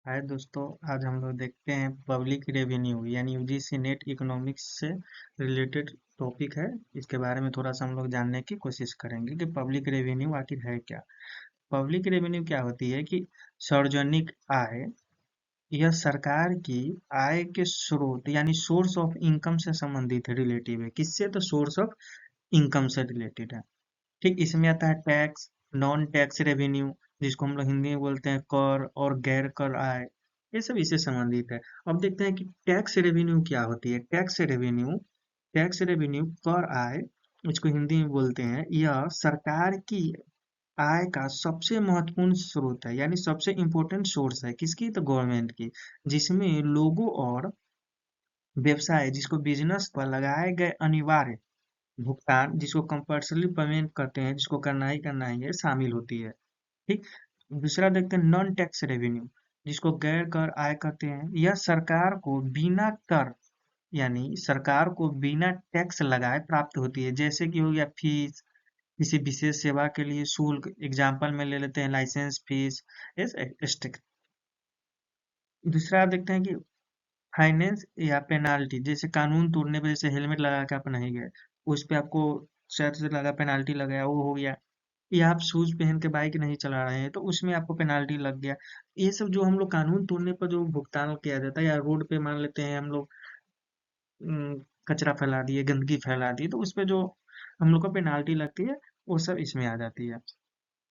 हाय दोस्तों। आज हम लोग देखते हैं पब्लिक रेवेन्यू यानी यूजीसी नेट इकोनॉमिक्स से रिलेटेड टॉपिक है। इसके बारे में थोड़ा सा हम लोग जानने की कोशिश करेंगे कि पब्लिक रेवेन्यू आखिर है क्या। पब्लिक रेवेन्यू क्या होती है कि सार्वजनिक आय, यह सरकार की आय के स्रोत यानी सोर्स ऑफ इनकम से संबंधित है। रिलेटिव है किससे? तो सोर्स ऑफ इनकम से रिलेटेड है। ठीक, इसमें आता है टैक्स, नॉन टैक्स रेवेन्यू जिसको हम लोग हिंदी में बोलते हैं कर, और गैर कर आय, ये सब इससे संबंधित है। अब देखते हैं कि टैक्स रेवेन्यू क्या होती है। टैक्स रेवेन्यू कर आय, इसको हिंदी में बोलते हैं, यह सरकार की आय का सबसे महत्वपूर्ण स्रोत है यानी सबसे इम्पोर्टेंट सोर्स है। किसकी? तो गवर्नमेंट की, जिसमें लोगों और व्यवसाय जिसको बिजनेस पर लगाए गए अनिवार्य भुगतान, जिसको कंपल्सरी पेमेंट करते हैं, जिसको करना ही है, शामिल होती है। ठीक। दूसरा देखते हैं नॉन टैक्स रेवेन्यू, जिसको गैर कर आय कहते हैं। यह सरकार को बिना कर यानी सरकार को बिना टैक्स लगाए प्राप्त होती है। जैसे कि हो गया फीस, किसी विशेष सेवा के लिए शुल्क, एग्जाम्पल में ले लेते हैं लाइसेंस फीस, एक्सेट्रा। दूसरा देखते हैं कि फाइनेंस या पेनाल्टी, जैसे कानून तोड़ने पर, जैसे हेलमेट लगा के आप नहीं गए, उस पे आपको शर्त से लगा पेनाल्टी लगाया, वो हो गया। या आप शूज पहन के बाइक नहीं चला रहे हैं तो उसमें आपको पेनाल्टी लग गया। ये सब जो हम लोग कानून तोड़ने पर जो भुगतान किया जाता है, या रोड पे मान लेते हैं हम लोग कचरा फैला दिए, गंदगी फैला दी, तो उस पे जो हम लोग को पेनाल्टी लगती है, वो सब इसमें आ जाती है।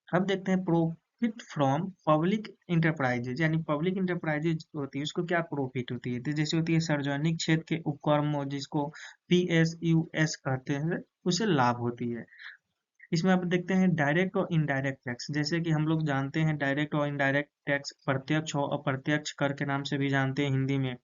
अब देखते हैं प्रॉफिट फ्रॉम पब्लिक इंटरप्राइजेज, यानी पब्लिक इंटरप्राइजेज होती है, उसको क्या प्रॉफिट होती है? तो जैसे होती है सार्वजनिक क्षेत्र के उपक्रमों, जिसको PSUS कहते हैं, उसे लाभ होती है। इसमें आप देखते हैं डायरेक्ट और इनडायरेक्ट टैक्स। जैसे कि हम लोग जानते हैं डायरेक्ट और इनडायरेक्ट टैक्स, प्रत्यक्ष और अप्रत्यक्ष कर के नाम से भी जानते हैं हिंदी में।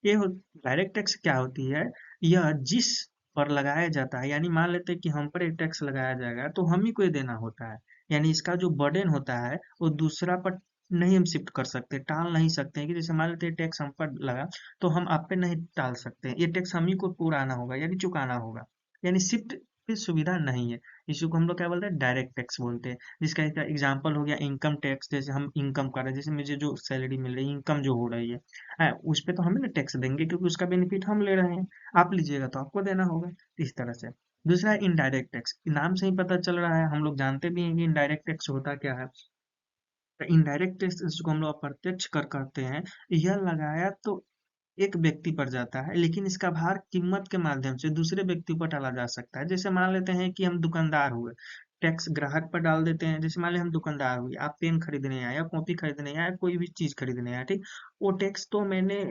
ये डायरेक्ट टैक्स क्या होती है? यह जिस पर लगाया जाता है, यानी मान लेते हैं कि हम पर एक टैक्स लगाया जाएगा तो हम ही को ही देना होता है। यानी इसका जो बर्डन होता है वो दूसरा पर नहीं हम शिफ्ट कर सकते, टाल नहीं सकते हैं। कि जैसे मान लेते हैं टैक्स हम पर लगा, तो हम आप पे नहीं टाल सकते हैं, ये टैक्स हम ही को पुराना होगा यानी चुकाना होगा। यानी शिफ्ट की सुविधा नहीं है। इसी को हम लोग क्या बोलते हैं? डायरेक्ट टैक्स बोलते हैं। जिसका एक एग्जाम्पल हो गया इनकम टैक्स। जैसे हम इनकम कर रहे हैं, जैसे मुझे जो सैलरी मिल रही है, इनकम जो हो रही है, उस पे तो हमें ना टैक्स देंगे, क्योंकि उसका बेनिफिट हम ले रहे हैं। आप लीजिएगा तो आपको देना होगा, इस तरह से। दूसरा है इनडायरेक्ट टैक्स। नाम से ही पता चल रहा है, हम लोग जानते भी हैं कि इनडायरेक्ट टैक्स होता क्या है। तो इनडायरेक्ट टैक्स जिसको हम लोग अप्रत्यक्ष कर कहते हैं, यह लगाया तो एक व्यक्ति पर जाता है, लेकिन इसका भार कीमत के माध्यम से दूसरे व्यक्ति पर डाला जा सकता है। जैसे मान लेते हैं कि हम दुकानदार हुए, टैक्स ग्राहक पर डाल देते हैं। जैसे मान लें हम दुकानदार हुए, आप पेन खरीदने आए या कॉपी खरीदने आए, कोई भी चीज खरीदने आए, ठीक। वो टैक्स तो मैंने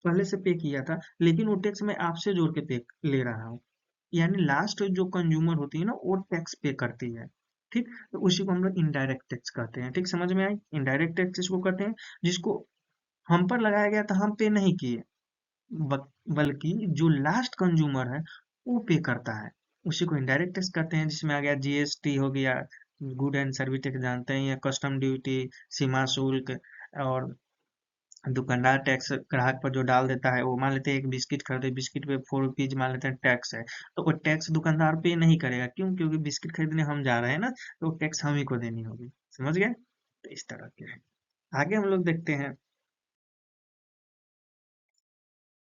पहले से पे किया था, लेकिन वो टैक्स मैं आपसे जोड़ के पे ले रहा हूँ। यानी लास्ट जो कंज्यूमर होती है ना, वो टैक्स पे करती है। ठीक। तो उसी को हम लोग इनडायरेक्ट टैक्स कहते हैं। ठीक, समझ में आई? इनडायरेक्ट टैक्स इसको कहते हैं जिसको हम पर लगाया गया था, हम पे नहीं किए, बल्कि जो लास्ट कंज्यूमर है वो पे करता है। उसी को इनडायरेक्ट टैक्स कहते हैं, जिसमें आ गया जीएसटी हो गया, गुड एंड सर्विस टैक्स जानते हैं, या कस्टम ड्यूटी, सीमा शुल्क, और दुकानदार टैक्स ग्राहक पर जो डाल देता है। वो मान लेते हैं एक बिस्किट खरीदे, बिस्किट पे 4 रुपीज मान लेते हैं टैक्स है, तो वो टैक्स दुकानदार पे नहीं करेगा। क्यों? क्योंकि बिस्किट खरीदने हम जा रहे हैं ना, तो टैक्स हम ही को देनी होगी। समझ गए? तो इस तरह के है। आगे हम लोग देखते हैं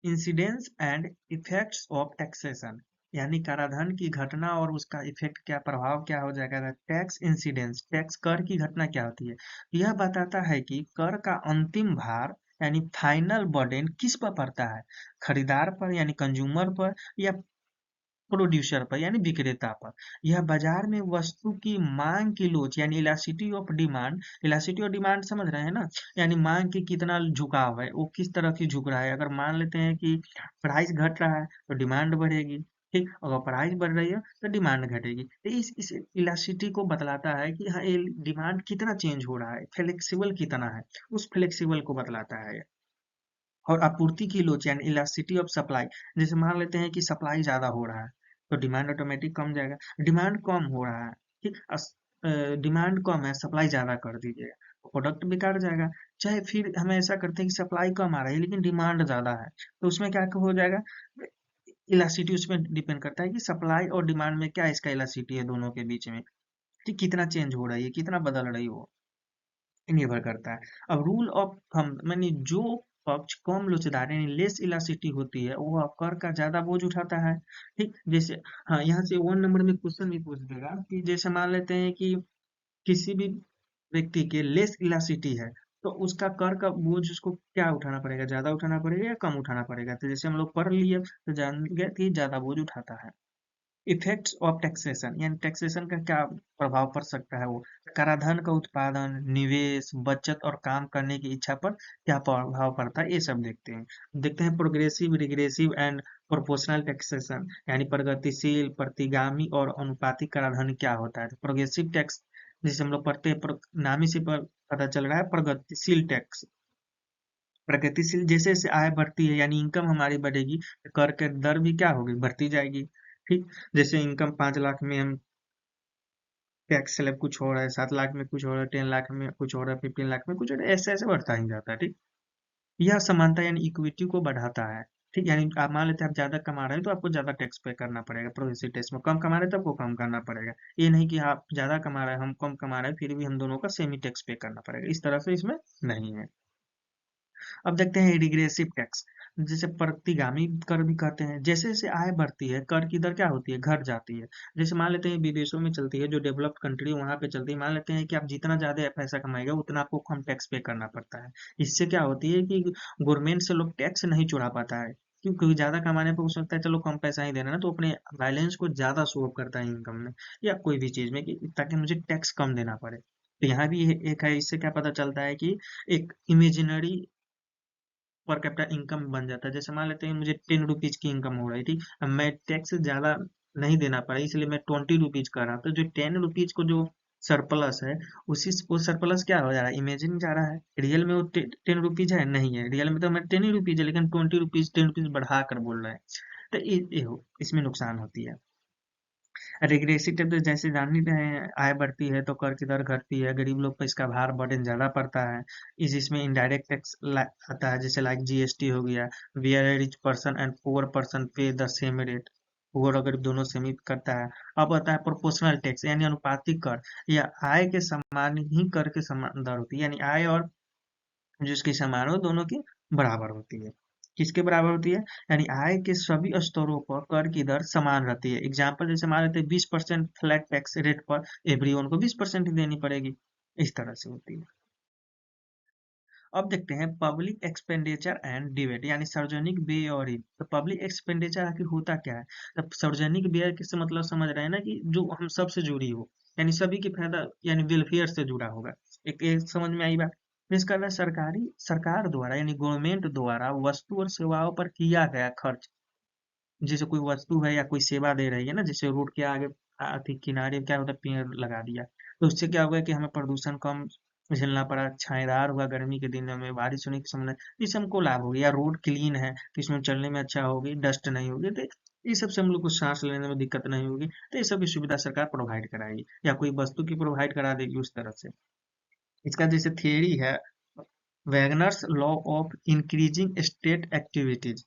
incidence and effects of taxation, यानी कराधान की घटना और उसका इफेक्ट क्या, प्रभाव क्या हो जाएगा। टैक्स इंसिडेंस, टैक्स कर की घटना क्या होती है? यह बताता है कि कर का अंतिम भार यानी फाइनल बर्डन किस पर पड़ता है, खरीदार पर यानी कंज्यूमर पर, या प्रोड्यूसर पर यानी विक्रेता पर। यह बाजार में वस्तु की मांग की लोच यानी elasticity of demand, elasticity of demand समझ रहे हैं ना, यानी मांग की कितना झुकाव है, वो किस तरफ ही झुक रहा है। अगर मान लेते हैं कि प्राइस घट रहा है तो डिमांड बढ़ेगी, ठीक। अगर प्राइस बढ़ रही है तो डिमांड घटेगी। तो इस इलास्टिसिटी को बतलाता है कि हाँ, ये डिमांड कितना चेंज हो रहा है, फ्लेक्सिबल कितना है, उस फ्लेक्सिबल को बतलाता है। और आपूर्ति की लोच यानी इलास्टिसिटी ऑफ सप्लाई, जैसे मान लेते हैं कि सप्लाई ज्यादा हो रहा है तो डिमांड ऑटोमेटिक कम जाएगा। डिमांड कम हो रहा है, ठीक, डिमांड कम है, सप्लाई ज्यादा कर दीजिएगा तो प्रोडक्ट बेकार जाएगा। चाहे फिर हम ऐसा करते हैं कि सप्लाई कम आ रही है लेकिन डिमांड ज्यादा है, तो उसमें क्या हो जाएगा? इलास्टिसिटी उसमें डिपेंड करता है कि सप्लाई और डिमांड में क्या इसका इलास्टिसिटी है दोनों के बीच में, ठीक, कितना चेंज हो रही है, कितना बदल रही हो। निर्भर करता है। अब रूल ऑफ थंब माने जो पक्ष कम लोचदार यानी लेस इलास्टिसिटी होती है वो कर का ज्यादा बोझ उठाता है। ठीक, जैसे हाँ यहाँ से 1 नंबर में क्वेश्चन भी पूछ देगा कि जैसे मान लेते हैं कि किसी भी व्यक्ति के लेस इलास्टिसिटी है तो उसका कर का बोझ उसको क्या उठाना पड़ेगा, ज्यादा उठाना पड़ेगा या कम उठाना पड़ेगा। तो जैसे हम लोग पढ़ लिए तो जान गए कि ज्यादा बोझ उठाता है। इफेक्ट्स ऑफ टैक्सेशन यानी टैक्सेशन का क्या प्रभाव पड़ सकता है, वो कराधान का उत्पादन, निवेश, बचत और काम करने की इच्छा पर क्या प्रभाव पड़ता है, ये सब देखते हैं progressive, regressive and proportional taxation यानी प्रगतिशील, प्रतिगामी और अनुपातिक कराधान क्या होता है। तो प्रोग्रेसिव टैक्स जिसे हम लोग पढ़ते हैं नाम ही से पता चल रहा है प्रगतिशील टैक्स। प्रगतिशील जैसे जैसे आय बढ़ती है यानी इनकम हमारी बढ़ेगी तो कर के दर भी क्या होगी, बढ़ती जाएगी। ठीक, जैसे इनकम 5 लाख में हम टैक्स स्लैब कुछ हो रहा है, 7 लाख में कुछ हो रहा है, 10 लाख में कुछ हो रहा है, 15 लाख में कुछ हो रहा है, ऐसे ऐसे बढ़ता ही जाता है। ठीक, यह समानता यानी इक्विटी को बढ़ाता है। ठीक, यानी आप मान लेते हैं आप ज्यादा कमा रहे हैं तो आपको ज्यादा टैक्स पे करना पड़ेगा प्रोग्रेसिव टैक्स में, कम कमा रहे हैं तो आपको कम करना पड़ेगा। ये नहीं कि आप ज्यादा कमा रहे हैं हम कम कमा रहे हैं फिर भी हम दोनों का सेम ही टैक्स पे करना पड़ेगा, इस तरह से इसमें नहीं है। अब देखते हैं रिग्रेसिव टैक्स जिसे प्रतिगामी कर भी कहते हैं। जैसे जैसे आय बढ़ती है कर की दर क्या होती है, घट जाती है। जैसे मान लेते हैं विदेशों में चलती है, जो डेवलप्ड कंट्री वहां पे चलती है, मान लेते हैं कि आप जितना ज्यादा पैसा कमाएगा उतना आपको कम टैक्स पे करना पड़ता है। इससे क्या होती है कि गवर्नमेंट से लोग टैक्स नहीं चुरा पाता है, क्योंकि ज्यादा कमाने पर हो सकता है चलो कम पैसा ही देना है ना, तो अपने बैलेंस को ज्यादा शो ऑफ करता है इनकम में या कोई भी चीज में कि ताकि मुझे टैक्स कम देना पड़े। तो यहाँ भी एक है, इससे क्या पता चलता है कि एक इमेजिनरी पर कैपिटा इनकम बन जाता है। जैसे मान लेते हैं मुझे 10 रुपीज की इनकम हो रही थी, अब मैं टैक्स ज्यादा नहीं देना पड़ा इसलिए मैं 20 रुपीज कर रहा, तो जो 10 रुपीज को जो सरप्लस है उसी वो सरप्लस क्या हो जा रहा है, इमेजिन जा रहा है। रियल में वो 10 रुपीज है नहीं है, रियल में तो मैं 10 ही रुपीज है लेकिन 20 रुपीज 10 रुपीज बढ़ा कर बोल रहे हैं। तो इसमें नुकसान होती है। रिग्रेसिव टैक्स तो जैसे जान ही रहे हैं, आय बढ़ती है तो कर की दर घटती है, गरीब लोग पर इसका भार बर्डन ज्यादा पड़ता है। इसमें इनडायरेक्ट टैक्स आता है जैसे लाइक जीएसटी हो गया, where rich person and poor person pay the same rate, poor और गरीब दोनों सेम ही करता है। अब आता है प्रोपोर्शनल टैक्स यानी अनुपातिक कर, या आय के समान ही कर के समान दर होती है, यानी आय और जिसकी समान हो दोनों की बराबर होती है। किसके बराबर होती है, यानी आय के सभी स्तरों पर कर की दर समान रहती है। एग्जाम्पल जैसे मान लेते हैं 20% फ्लैट टैक्स रेट पर एवरीवन को 20% ही देनी पड़ेगी, इस तरह से होती है। अब देखते हैं पब्लिक एक्सपेंडिचर एंड डिबेट यानी सार्वजनिक व्यय और ऋण। तो पब्लिक एक्सपेंडिचर आखिर होता क्या है, तब सार्वजनिक व्यय किससे मतलब समझ रहे हैं ना कि जो हम सब से जुड़ी हो, यानी सभी की फायदा यानी वेलफेयर से जुड़ा होगा। एक समझ में आई बात। इसका अर्थ है सरकार द्वारा यानी गवर्नमेंट द्वारा वस्तु और सेवाओं पर किया गया खर्च। जैसे कोई वस्तु है या कोई सेवा दे रही है ना, जैसे रोड के आगे अति किनारे क्या होता है पेड़ लगा दिया, तो उससे क्या होगा कि हमें प्रदूषण कम झेलना पड़ा, छाएदार हुआ गर्मी के दिन में, बारिश होने के समय में, इससे हमको लाभ हो गया। या रोड क्लीन है तो इसमें चलने में अच्छा होगी, डस्ट नहीं होगी, तो ये सबसे हम लोग को सांस लेने में दिक्कत नहीं होगी। तो ये सब सुविधा सरकार प्रोवाइड कराएगी या कोई वस्तु की प्रोवाइड करा देगी उस तरह से। इसका जैसे थियरी है Wagner's law of increasing state activities,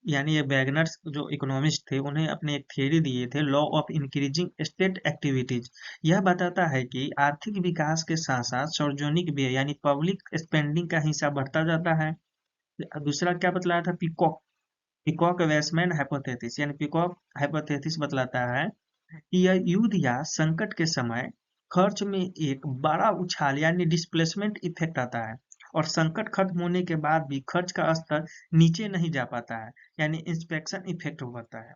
यानी ये वैगनर्स जो इकोनॉमिस्ट थे उन्हें अपने एक थियरी दिए थे law of increasing state activities. यह बताता है कि आर्थिक विकास के साथ साथ सार्वजनिक व्यय यानी पब्लिक स्पेंडिंग का हिस्सा बढ़ता जाता है। दूसरा क्या बतलाया था, पीकॉक पीकॉक वेस्टमैन हाइपोथेसिस, यानी पीकॉक हाइपोथेसिस बतलाता है कि यह युद्ध या संकट के समय खर्च में एक बड़ा उछाल यानी डिस्प्लेसमेंट इफेक्ट आता है, और संकट खत्म होने के बाद भी खर्च का स्तर नीचे नहीं जा पाता है, यानी इंस्पेक्शन इफेक्ट होता है।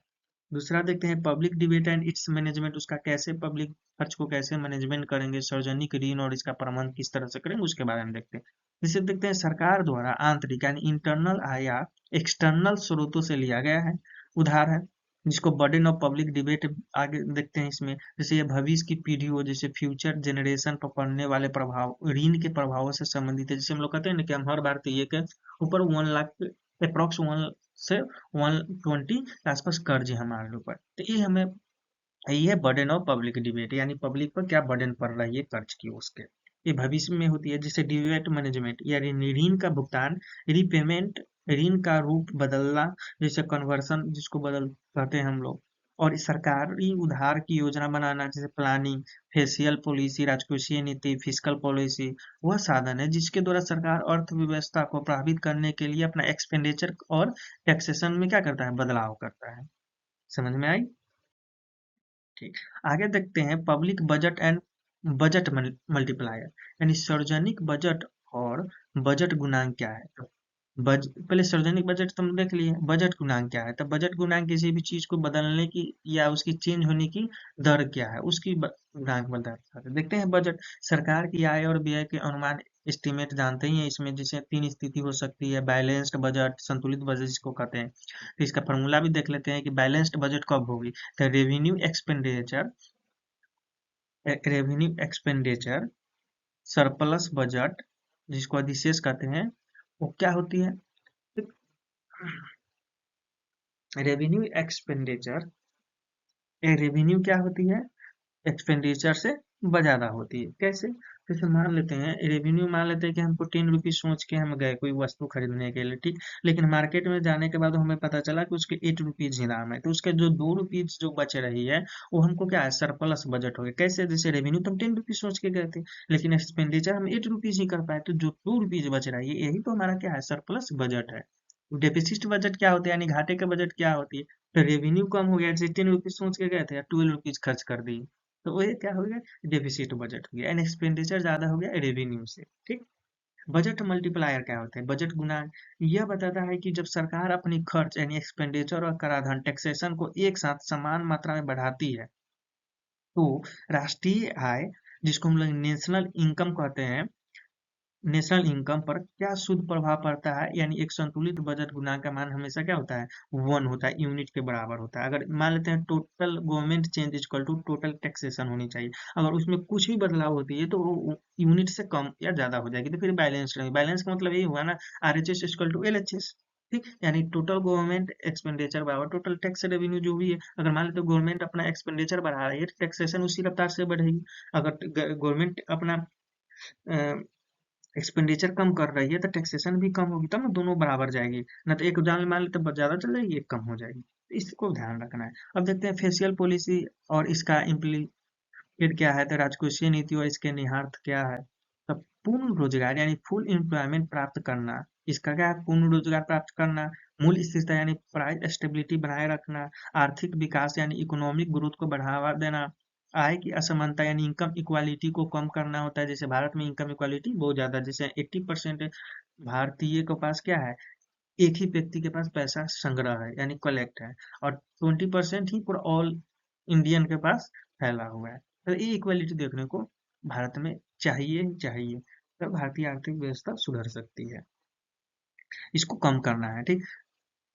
दूसरा देखते हैं public debate and it's management, उसका कैसे पब्लिक खर्च को कैसे मैनेजमेंट करेंगे, सार्वजनिक ऋण और इसका प्रबंधन किस तरह से करेंगे उसके बारे में देखते हैं। जिसे देखते हैं सरकार द्वारा आंतरिक यानी इंटरनल आय या एक्सटर्नल स्रोतों से लिया गया है उधार है, जिसको बर्डन ऑफ पब्लिक डिबेट आगे देखते हैं इसमें। जैसे ये भविष्य की पीढ़ी हो, जैसे फ्यूचर जनरेशन पर पड़ने वाले प्रभाव ऋण के प्रभावों से संबंधित है। जैसे हम लोग कहते हैं ना कि हम हर भारतीय के ऊपर 1 लाख अप्रोक्स 1 से 120 के आसपास कर्ज है हमारे ऊपर। तो ये है बर्डन ऑफ पब्लिक डिबेट, यानी पब्लिक पर क्या बर्डन पड़ रहा है ये कर्ज की उसके। ये भविष्य में होती है जिसे डिबेट मैनेजमेंट या ऋण का भुगतान, रीपेमेंट, ऋण का रूप बदलना, जैसे कन्वर्सन जिसको बदल कहते हैं हम लोग, और सरकारी उधार की योजना बनाना, जैसे प्लानिंग, फेशियल पॉलिसी, राजकोषीय नीति, फिस्कल पॉलिसी, वह साधन है जिसके द्वारा सरकार अर्थव्यवस्था को प्रभावित करने के लिए अपना एक्सपेंडिचर और टैक्सेशन में क्या करता है, बदलाव करता है। समझ में आई? ठीक। आगे देखते हैं public budget and budget multiplier, यानी सार्वजनिक बजट और बजट गुणांक क्या है। तो पहले सार्वजनिक बजट तुम देख लिए, बजट गुणांक क्या है। तो बजट गुणांक किसी भी चीज को बदलने की या उसकी चेंज होने की दर क्या है, उसकी गुणांक बताता है। देखते हैं बजट, सरकार की आय और व्यय के अनुमान, एस्टिमेट जानते ही हैं। इसमें जैसे तीन स्थिति हो सकती है, बैलेंस्ड बजट, संतुलित बजट जिसको कहते हैं। तो इसका फॉर्मूला भी देख लेते हैं कि बैलेंस्ड बजट कब होगी। तो रेवेन्यू एक्सपेंडिचर सरप्लस बजट, जिसको अधिशेष कहते हैं, वो क्या होती है। रेवेन्यू एक्सपेंडिचर, रेवेन्यू क्या होती है, एक्सपेंडिचर से ज्यादा होती है। कैसे? जैसे मान लेते हैं रेवेन्यू, मान लेते हैं कि हमको 10 रुपीज सोच के हम गए कोई वस्तु खरीदने के लिए, ठीक। लेकिन मार्केट में जाने के बाद हमें पता चला कि उसके 8 रुपीज ही दाम है, तो उसके जो 2 रुपीज जो बच रही है, वो हमको क्या है, सरप्लस बजट हो गया। कैसे? जैसे रेवेन्यू तो हम 10 रुपीज सोच के गए थे, लेकिन एक्सपेंडिचर हम 8 रुपीज ही कर पाए, तो जो 2 रुपीज बच रहा है, यही तो हमारा क्या है, सरप्लस बजट है। डेफिसिट बजट क्या होता है, यानी घाटे का बजट क्या होती है। तो रेवेन्यू कम हो गया, जैसे 10 रुपीज सोच के गए थे, 12 रुपीज खर्च कर दिए, तो वो ये क्या हो गया, डेफिसिट बजट हो गया, एंड एक्सपेंडिचर ज्यादा हो गया रेवेन्यू से, ठीक। बजट मल्टीप्लायर क्या होता है, बजट गुणांक, यह बताता है कि जब सरकार अपनी खर्च यानी एक्सपेंडिचर और कराधान, टैक्सेशन को एक साथ समान मात्रा में बढ़ाती है, तो राष्ट्रीय आय, जिसको हम लोग नेशनल इनकम कहते हैं, नेशनल इनकम पर क्या शुद्ध प्रभाव पड़ता है। यानी एक संतुलित बजट गुणांक का मान हमेशा क्या होता है, 1 होता है, यूनिट के बराबर होता है। अगर मान लेते हैं total government change equal to total taxation होनी चाहिए, अगर उसमें कुछ भी बदलाव होती है तो वो यूनिट से कम या ज्यादा हो जाएगी, तो फिर बैलेंस रहेगी। बैलेंस का मतलब यही हुआ ना, RHS इक्वल टू LHS, ठीक। यानी टोटल गवर्नमेंट एक्सपेंडिचर बराबर टोटल टैक्स रेवेन्यू जो भी है। अगर मान लेते गवर्नमेंट अपना एक्सपेंडिचर बढ़ा रही है, टैक्सेशन उसी रफ्तार से बढ़ेगी। अगर गवर्नमेंट अपना एक्सपेंडिचर कम कर रही है, तो टैक्सेशन भी कम होगी, तब ना दोनों बराबर जाएगी। ना तो एक जान मान लेते ज्यादा चल जाएगी, एक कम हो जाएगी, तो इसको ध्यान रखना है। अब देखते हैं फेशियल पॉलिसी और इसका इम्प्लीकेट क्या है। तो राजकोषीय नीति और इसके निहितार्थ क्या है। तो पूर्ण रोजगार यानी फुल एम्प्लॉयमेंट प्राप्त करना, इसका क्या है, पूर्ण रोजगार प्राप्त करना। मूल स्थिरता यानी प्राइस स्टेबिलिटी बनाए रखना। आर्थिक विकास यानी इकोनॉमिक ग्रोथ को बढ़ावा देना। आय की असमानता यानी इनकम इक्वालिटी को कम करना होता है। जैसे भारत में इनकम इक्वालिटी बहुत ज्यादा, जैसे 80% भारतीय के पास क्या है, एक ही व्यक्ति के पास पैसा संग्रह है यानी कलेक्ट है, और 20% ही पूरा ऑल इंडियन के पास फैला हुआ है। तो ये इक्वालिटी देखने को भारत में चाहिए ही चाहिए, तब भारतीय आर्थिक व्यवस्था सुधर सकती है। इसको कम करना है, ठीक।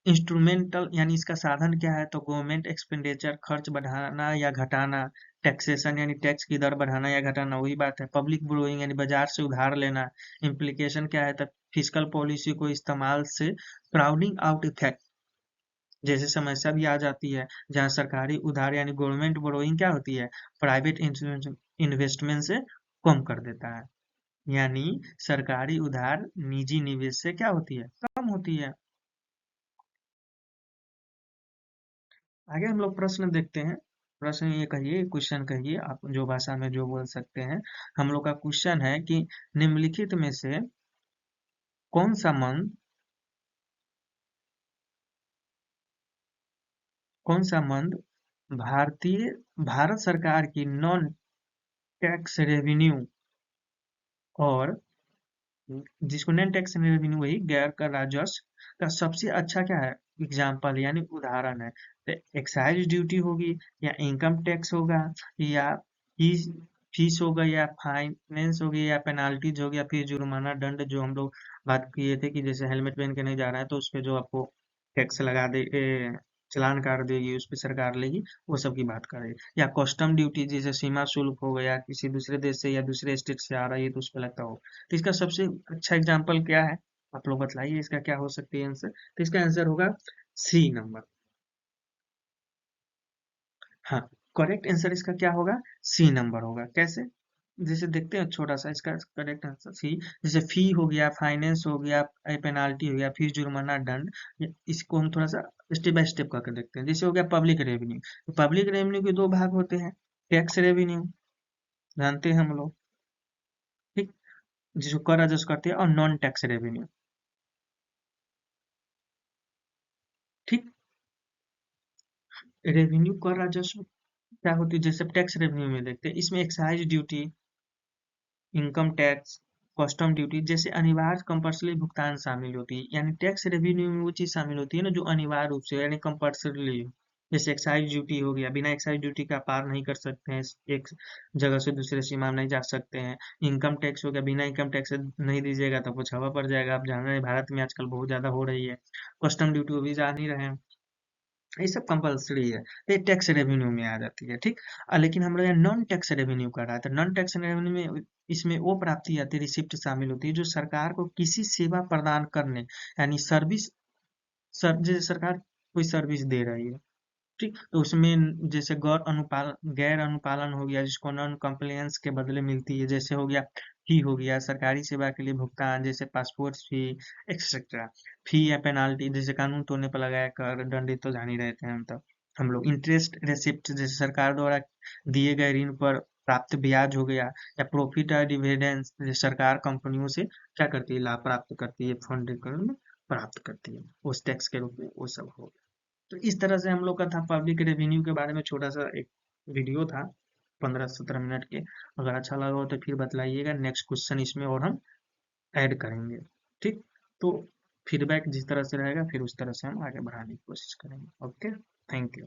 इंस्ट्रूमेंटल यानी इसका साधन क्या है, तो गवर्नमेंट एक्सपेंडिचर, खर्च बढ़ाना या घटाना। टैक्सेशन यानी टैक्स की दर बढ़ाना या घटाना, वही बात है। पब्लिक बोरोइंग यानी बाजार से उधार लेना। इम्प्लीकेशन क्या है, तो फिस्कल पॉलिसी को इस्तेमाल से क्राउडिंग आउट इफेक्ट जैसे समस्या भी आ जाती है, जहां सरकारी उधार यानी गवर्नमेंट बोरोइंग क्या होती है, प्राइवेट इन्वेस्टमेंट से कम कर देता है। यानी सरकारी उधार निजी निवेश से क्या होती है, कम होती है। आगे हम लोग प्रश्न देखते हैं। प्रश्न ये कहिए, क्वेश्चन कहिए, आप जो भाषा में जो बोल सकते हैं। हम लोग का क्वेश्चन है कि निम्नलिखित में से कौन सा मंद कौन सा मंद भारतीय भारत सरकार की नॉन टैक्स रेवेन्यू और जिसको नॉन टैक्स रेवेन्यू वही गैर कर राजस्व का सबसे अच्छा क्या है, एग्जाम्पल यानी उदाहरण है। तो एक्साइज ड्यूटी होगी, या इनकम टैक्स होगा, या फीस फीस होगा, या फाइनेंस होगी, या पेनाल्टीज होगी, या फिर जुर्माना दंड, जो हम लोग बात किए थे कि जैसे हेलमेट पहन के नहीं जा रहा है तो उस पे जो आपको टैक्स लगा दे, चालान काट देगी, उस पे सरकार लेगी, वो सब की बात कर रही है। या कस्टम ड्यूटी, जैसे सीमा शुल्क हो गया, किसी दूसरे देश से या दूसरे स्टेट से आ रहा है तो उस पे लगता हो। तो इसका सबसे अच्छा एग्जाम्पल क्या है, आप लोग बताइए इसका क्या हो सकती है आंसर। तो इसका आंसर होगा सी नंबर। हाँ, करेक्ट आंसर इसका क्या होगा, सी नंबर होगा। कैसे? जैसे देखते हैं छोटा सा इसका करेक्ट आंसर सी। जैसे फी हो गया, फाइनेंस हो गया, पेनाल्टी हो गया, फीस, जुर्माना, दंड। इसको हम थोड़ा सा स्टेप बाय स्टेप करके देखते हैं। जैसे हो गया पब्लिक रेवेन्यू। तो पब्लिक रेवेन्यू के दो भाग होते हैं, टैक्स रेवेन्यू, जानते हैं हम लोग, ठीक, जिसको कर राजस्व करते हैं, और नॉन टैक्स रेवेन्यू, ठीक। रेवेन्यू कर राजस्व क्या होती है, जैसे टैक्स रेवेन्यू में देखते हैं, इसमें excise duty, income tax, custom duty जैसे अनिवार्य कंपल्सरी भुगतान शामिल होती है। यानी टैक्स रेवेन्यू में वो चीज शामिल होती है ना जो अनिवार्य रूप से यानी कंपल्सरी। जैसे एक्साइज ड्यूटी हो गया, बिना एक्साइज ड्यूटी का पार नहीं कर सकते हैं, एक जगह से दूसरे सीमा में नहीं जा सकते हैं। इनकम टैक्स हो गया, बिना इनकम टैक्स नहीं दीजिएगा तो कुछ हवा पड़ जाएगा। आप जान रहे हैं भारत में आजकल बहुत ज्यादा हो रही है। कस्टम ड्यूटी वो भी जान ही रहे हैं, ये सब कंपल्सरी है, ये टैक्स रेवेन्यू में आ जाती है, ठीक। लेकिन हम लोग यहाँ नॉन टैक्स रेवेन्यू कर रहा है, तो नॉन टैक्स रेवेन्यू में इसमें वो प्राप्ति आती है, रिसिप्ट शामिल होती है जो सरकार को किसी सेवा प्रदान करने, यानी सर्विस, जैसे सरकार कोई सर्विस दे रही है, ठीक, तो उसमें जैसे गैर अनुपालन हो गया, जिसको नॉन कम्प्लायंस के बदले मिलती है। जैसे हो गया फी हो गया, सरकारी सेवा के लिए भुगतान, जैसे पासपोर्ट फी, एक्सेट्रा। फी या पेनाल्टी, जैसे कानून तोड़ने पर लगाया कर, दंडित तो जान ही रहते हैं हम तो। हम लोग इंटरेस्ट रेसिप्ट, जैसे सरकार द्वारा दिए गए ऋण पर प्राप्त ब्याज हो गया, या प्रॉफिट या डिविडेंड्स, जैसे सरकार कंपनियों से क्या करती है, लाभ प्राप्त करती है, फंड में प्राप्त करती है उस टैक्स के रूप में, वो सब हो। तो इस तरह से हम लोग का था पब्लिक रेवेन्यू के बारे में छोटा सा एक वीडियो था, 15-17 मिनट के। अगर अच्छा लगा हो तो फिर बतलाइएगा, नेक्स्ट क्वेश्चन इसमें और हम ऐड करेंगे, ठीक। तो फीडबैक जिस तरह से रहेगा फिर उस तरह से हम आगे बढ़ाने की कोशिश करेंगे। Okay, thank you.